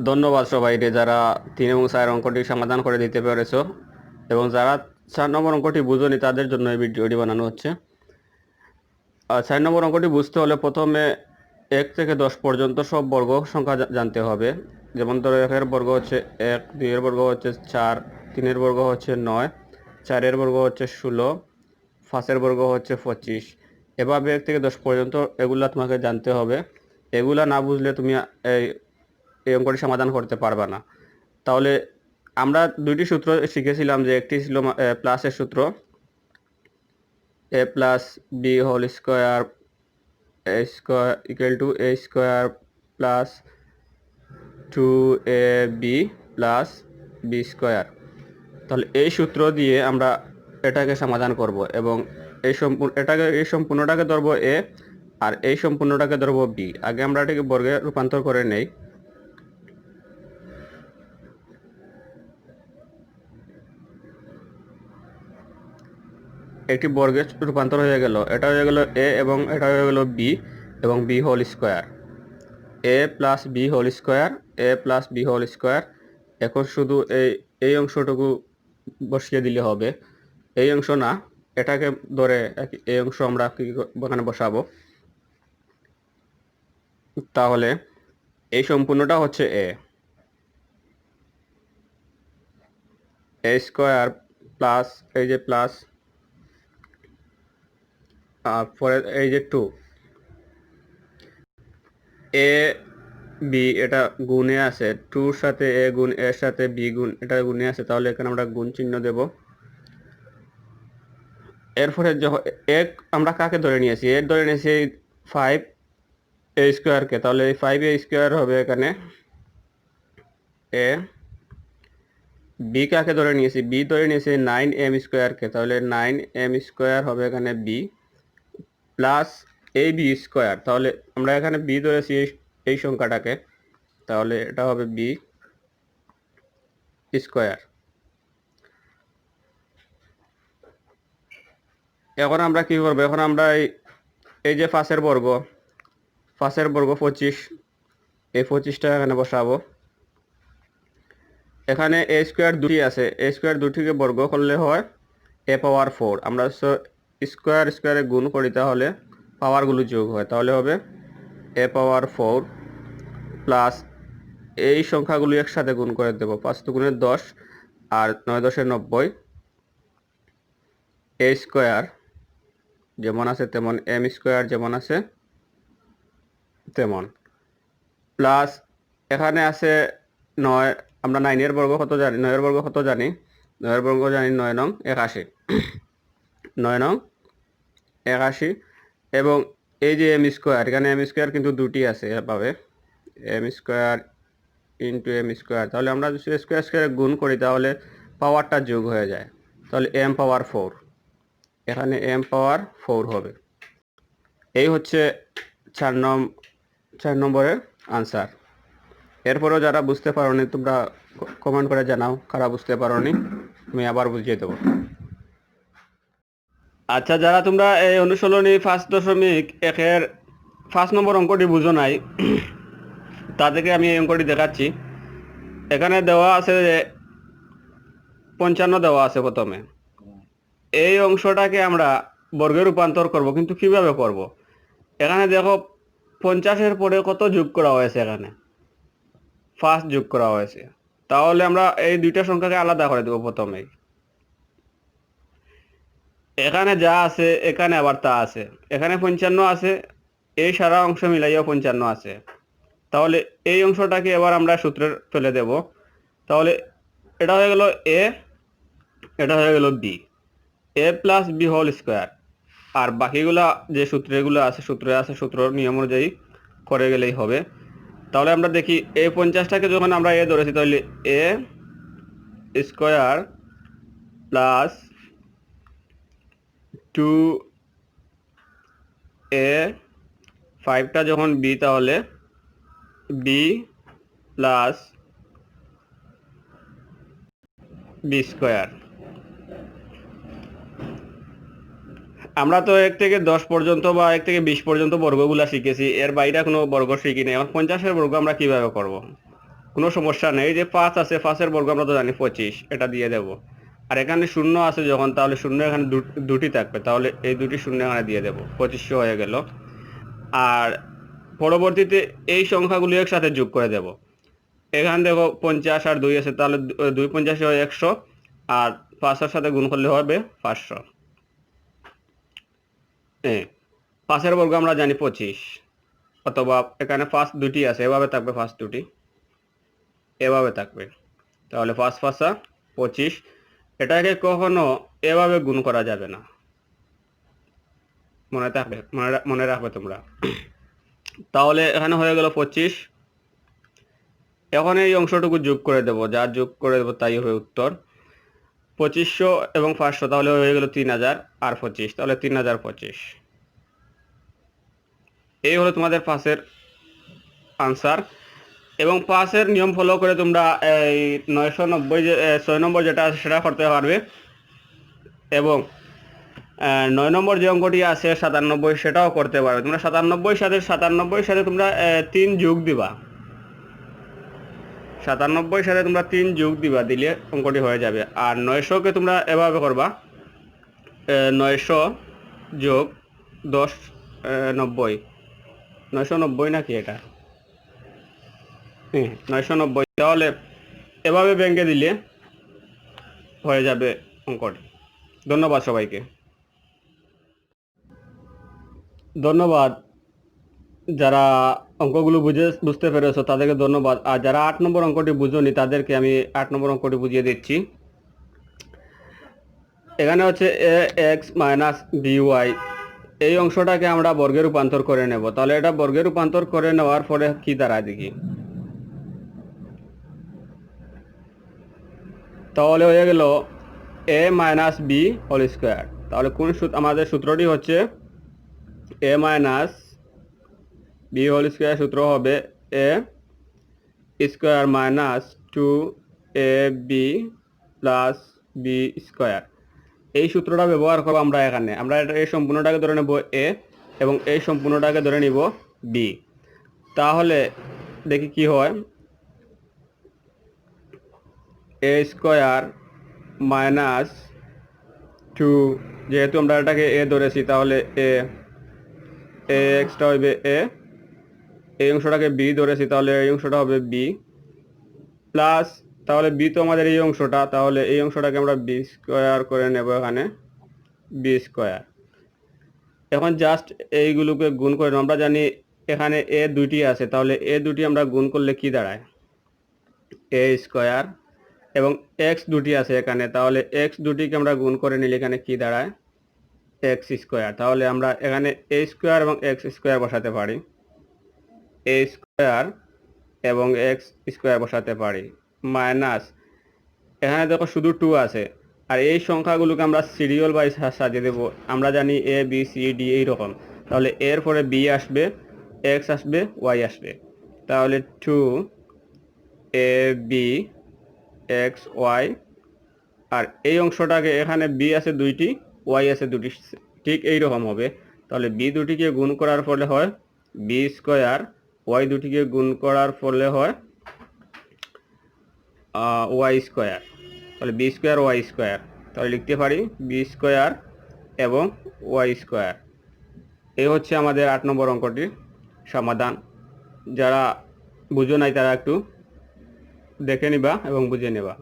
ধন্যবাদ সবাইকে যারা 3 এবং 4 অঙ্কটি সমাধান করে দিতে পেরেছো, এবং যারা 4 নম্বর অঙ্কটি বুঝোনি তাদের জন্য এই ভিডিওটি বানানো হচ্ছে। 4 নম্বর অঙ্কটি বুঝতে হলে প্রথমে 1 থেকে 10 পর্যন্ত সব বর্গ সংখ্যা জানতে হবে। যেমন ধরো 1 এর বর্গ হচ্ছে 1, 2 এর বর্গ হচ্ছে 4, 3 এর বর্গ হচ্ছে 9, 4 এর বর্গ হচ্ছে 16, 5 এর বর্গ হচ্ছে 25। এভাবে 1 থেকে 10 পর্যন্ত এগুলা তোমাকে জানতে হবে। এগুলা না বুঝলে তুমি এই অঙ্কটি সমাধান করতে পারবা না। তাহলে আমরা দুইটি সূত্র শিখেছিলাম, যে একটি ছিল প্লাসের সূত্র, a plus b whole square a square equal to a square plus 2ab plus b square. তাহলে এই সূত্র দিয়ে আমরা এটাকে সমাধান করব, এবং এই সম্পূর্ণটাকে ধরবো a, আর এই সম্পূর্ণটাকে ধরবো b। আগে আমরা এটাকে বর্গে রূপান্তর করে নেই। একটি বর্গের রূপান্তর হয়ে গেল, এটা হয়ে গেল a এবং এটা হয়ে গেল b, এবং b whole square, a plus b whole square, a plus b whole square. এখন শুধু এই অংশটুকু বসিয়ে দিলে হবে। এই অংশ না, এটাকে ধরে এই অংশ আমরা এখানে বসাবো। তাহলে এই সম্পূর্ণটা হচ্ছে a স্কোয়ার প্লাস এই যে প্লাস, পরে এই যে 2 এ বি, এটা গুণে আছে, 2-র সাথে এ গুণ, এর সাথে বি গুণ, এটা গুণে আছে। তাহলে এখানে আমরা গুণ চিহ্ন দেব। এরপরে যখন এক আমরা কাকে ধরে নিয়েছি, এর ধরে নিয়েছি 5 এ স্কোয়ারকে, তাহলে এই 5 এ স্কোয়ার হবে এখানে এ। বি কাকে ধরে নিয়েছি, বি ধরে নিয়েছি 9 এম স্কোয়ারকে, তাহলে 9 এম স্কোয়ার হবে এখানে B plus A B square. তাহলে আমরা এখানে বি ধরেছি এই সংখ্যাটাকে, তাহলে এটা হবে বি স্কোয়ার। এখন আমরা কি করবো, এখন আমরা এই যে 5 বর্গ 25, এই 25টা এখানে বসাবো। এখানে এ স্কোয়ার দুটি আছে, এ স্কোয়ার দুটিকে বর্গ করলে হয় এ পাওয়ার 4। আমরা স্কোয়ার স্কোয়ারে গুণ করি, তাহলে পাওয়ারগুলো যোগ হয়, তাহলে হবে এ পাওয়ার 4 প্লাস এই সংখ্যাগুলো একসাথে গুণ করে দেবো, 5 দুগুণে 10 আর 9 10 90, এ স্কোয়ার যেমন আছে তেমন, এম স্কোয়ার যেমন আছে তেমন, প্লাস এখানে আছে 9। আমরা 9 বর্গ কত জানি, 9 বর্গ কত জানি, 9 বর্গ জানি 9 নং 81, 9 নং 81। এবং এই যে এম স্কোয়ার, এখানে এম স্কোয়ার কিন্তু দুটি আছে, এভাবে M square into M square. তাহলে আমরা যদি স্কোয়ার স্কোয়ারে গুণ করি, তাহলে পাওয়ারটা যোগ হয়ে যায়, তাহলে এম পাওয়ার 4, এখানে এম পাওয়ার 4 হবে। এই হচ্ছে 4 নম্বরের আনসার। এরপরেও যারা বুঝতে পারোনি তোমরা কমেন্ট করে জানাও, কারা বুঝতে পারোনি, আমি আবার বুঝিয়ে দেবো। আচ্ছা, যারা তোমরা এই অনুশীলনী 5.1-এর 5 নম্বর অঙ্কটি বুঝো নাই, তাদেরকে আমি এই অঙ্কটি দেখাচ্ছি। এখানে দেওয়া আছে যে 55 দেওয়া আছে প্রথমে। এই অংশটাকে আমরা বর্গে রূপান্তর করব, কিন্তু কিভাবে করব? এখানে দেখো 50-এর পরে কত যোগ করা হয়েছে, এখানে 5 যোগ করা হয়েছে। তাহলে আমরা এই দুইটা সংখ্যাকে আলাদা করে দেবো প্রথমেই। এখানে যা আছে এখানে আবার তা আছে, এখানে 55 আছে, এই সারা অংশ মিলাইয়া 55 আছে। তাহলে এই অংশটাকে এবার আমরা সূত্রে ফেলে দেব। তাহলে এটা হয়ে গেল এ, এটা হয়ে গেল বি, এ প্লাস বি হোল স্কোয়ার। আর বাকিগুলা যে সূত্রগুলো আছে, সূত্র নিয়ম অনুযায়ী করে গেলেই হবে। তাহলে আমরা দেখি এই 50টাকে যখন আমরা এ ধরেছি, তাহলে এ স্কোয়ার প্লাস 2a, 5টা যখন বি, তাহলে বি প্লাস বি স্কোয়ার। আমরা তো 1 থেকে 10 পর্যন্ত বা 1 থেকে 20 পর্যন্ত বর্গগুলা শিখেছি, এর বাইরে কোনো বর্গ শিখিনি। এখন 50-এর বর্গ আমরা কিভাবে করব? কোনো সমস্যা নেই। যে 5 আছে, 5 বর্গ আমরা তো জানি 25, এটা দিয়ে দেব। আর এখানে শূন্য আছে যখন, তাহলে শূন্য এখানে দুটি থাকবে, তাহলে এই দুটি শূন্য এখানে দিয়ে দেব, 2500 হয়ে গেল। আর পরবর্তীতে এই সংখ্যাগুলি একসাথে যোগ করে দেব। এখানে দেখো 50 আর 2 আছে, তাহলে 2 50 হয় 100, আর 5 সাথে গুণ করলে হবে 500। 5 বর্গ আমরা জানি 25, অথবা এখানে 5 দুটি আছে, এভাবে থাকবে 5 দুটি, এভাবে থাকবে। তাহলে 5 5 25, এটাকে কখনো এভাবে গুণ করা যাবে না, মনে থাকবে, মনে রাখবে তোমরা। তাহলে এখানে হয়ে গেল 25। এখন এই অংশটুকু যোগ করে দেব, যা যোগ করে দেব তাই হবে উত্তর। 2500 এবং 500, তাহলে হয়ে গেল 3000 আর 25, তাহলে 3025। এই হলো তোমাদের 5-এর আনসার। এবং 5-এর নিয়ম ফলো করে তোমরা এই 990 যে 6 নম্বর যেটা আছে সেটা করতে পারবে। এবং 9 নম্বর যে অঙ্কটি আছে 97, সেটাও করতে পারবে তোমরা। 97 সাথে তোমরা 3 যোগ দিবা। 97 সাথে তোমরা 3 যোগ দিবা, দিলে অঙ্কটি হয়ে যাবে। আর 900-কে তোমরা এভাবে করবা, 900 যোগ 10 90, 990 নাকি এটা? 990, তাহলে এভাবে ব্যাংকে দিলে হয়ে যাবে অঙ্কটি। ধন্যবাদ সবাইকে। ধন্যবাদ যারা অঙ্কগুলো বুঝতে পেরেছো তাদেরকে ধন্যবাদ। আর যারা 8 নম্বর অঙ্কটি বুঝোনি তাদেরকে আমি 8 নম্বর অঙ্কটি বুঝিয়ে দিচ্ছি। এখানে হচ্ছে ax মাইনাস by, এই অংশটাকে আমরা বর্গে রূপান্তর করে নেব। তাহলে এটা বর্গে রূপান্তর করে নেওয়ার পরে কি দাঁড়ায় দেখি। তাহলে হয়ে গেল a minus b whole square. তাহলে কোন আমাদের সূত্রটি হচ্ছে a minus b whole square, সূত্র হবে a square minus 2ab plus b square. এই সূত্রটা ব্যবহার করবো আমরা এখানে। আমরা এই সম্পূর্ণটাকে ধরে নেব a এবং এই সম্পূর্ণটাকে ধরে নিব b। তাহলে দেখি কি হয়। a স্কোয়ার মাইনাস 2, যেহেতু আমরা এটাকে a ধরেছি তাহলে এক্সটা হবে a, এই অংশটাকে b ধরেছি তাহলে এই অংশটা হবে b প্লাস, তাহলে b তো আমাদের এই অংশটা, তাহলে এই অংশটাকে আমরা b স্কোয়ার করে নেব এখানে, b স্কোয়ার। এখন জাস্ট এইগুলোকে গুণ করে নেব। আমরা জানি এখানে a দুটি আছে, তাহলে a দুটি আমরা গুণ করলে কি দাঁড়ায়, a স্কোয়ার, এবং x দুটি আছে এখানে, তাহলে x দুটিকে আমরা গুণ করে নিলে এখানে কি দাঁড়ায়, x স্কোয়ার। তাহলে আমরা এখানে a স্কোয়ার এবং x স্কোয়ার বসাতে পারি, a স্কোয়ার এবং x স্কোয়ার বসাতে পারি, মাইনাস এখানে দেখো শুধু 2 আছে, আর এই সংখ্যাগুলোকে আমরা সিরিয়াল ওয়াইজ সাজিয়ে দেবো। আমরা জানি a b c d এইরকম, তাহলে এর পরে b আসবে, x আসবে, y আসবে, তাহলে 2ab x y। আর এই অংশটাকে এখানে b আছে দুইটি, y আছে দুটি, ঠিক এইরকম হবে। তাহলে b দুটিকে গুণ করার ফলে হয় b স্কোয়ার, y দুটিকে গুণ করার ফলে হয় y স্কোয়ার। তাহলে বি স্কোয়ার ওয়াই স্কোয়ার, তাহলে লিখতে পারি বি স্কোয়ার এবং ওয়াই স্কোয়ার। এই হচ্ছে আমাদের 8 নম্বর অঙ্কটির সমাধান। যারা বুঝো নাই তারা একটু দেখে নিবা এবং বুঝে নেবা।